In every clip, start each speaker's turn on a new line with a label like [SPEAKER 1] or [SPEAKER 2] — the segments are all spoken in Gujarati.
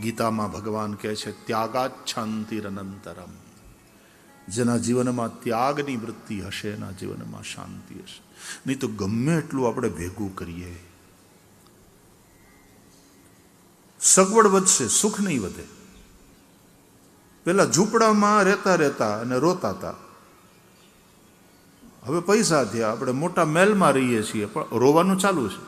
[SPEAKER 1] ગીતામાં ભગવાન કહે છે ત્યાગાચ્છાંતિરનંતરમ. જેના જીવનમાં ત્યાગની વૃત્તિ હશે એના જીવનમાં શાંતિ હશે. નહીં તો ગમે એટલું આપણે ભેગું કરીએ, સગવડ વધશે, સુખ નહીં વધે. પેલા ઝૂંપડામાં રહેતા રહેતા અને રોતા હતા, હવે પૈસા થયા, આપણે મોટા મહેલમાં રહીએ છીએ પણ રોવાનું ચાલુ છે.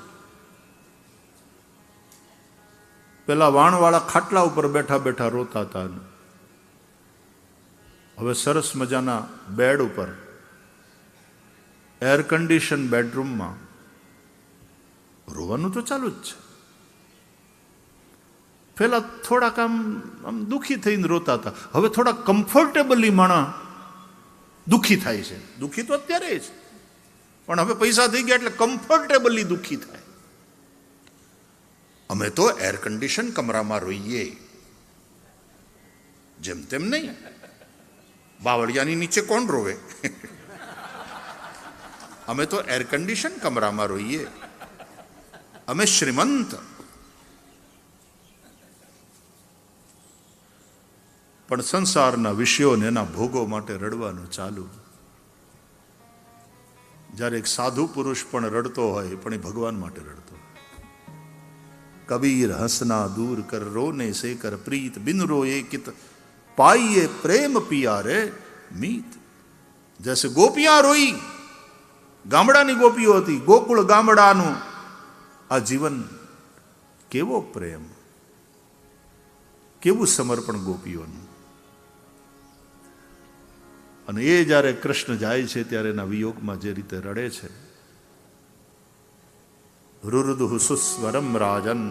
[SPEAKER 1] પેલા વાણવાળા ખાટલા ઉપર બેઠા બેઠા રોતા હતા, હવે સરસ મજાના બેડ ઉપર એર કન્ડિશન બેડરૂમમાં રોવાનું તો ચાલુ જ છે. પેલા થોડાક આમ દુઃખી થઈને રોતા હતા, હવે થોડા કમ્ફર્ટેબલી માણા દુઃખી થાય છે. દુઃખી તો અત્યારે જ, પણ હવે પૈસા થઈ ગયા એટલે કમ્ફર્ટેબલી દુઃખી થાય. અમે તો એર કન્ડિશન કમરામાં રોઈએ, જેમ તેમ નહીં. બાવળિયાની નીચે કોણ રોવે? અમે તો એર કન્ડિશન કમરામાં રોઈએ. અમે શ્રીમંત. પણ સંસારના વિષયોને એના ભોગો માટે રડવાનું ચાલુ. જ્યારે એક સાધુ પુરુષ પણ રડતો હોય, પણ એ ભગવાન માટે રડતો. કબીર હસના દૂર કર રોને સે કર પ્રીત, બિન રોએ કિત પાઈએ પ્રેમ પિયા રે મીત. જૈસે ગોપિયા રોઈ, ગામડાની ગોપીઓ હતી, ગોકુળ ગામડાનું આ જીવન. કેવો પ્રેમ, કેવું સમર્પણ ગોપીઓનું. અને એ જ્યારે કૃષ્ણ જાય છે ત્યારે એના વિયોગમાં જે રીતે રડે છે, રુરુદુઃ સુસ્વરમ રાજન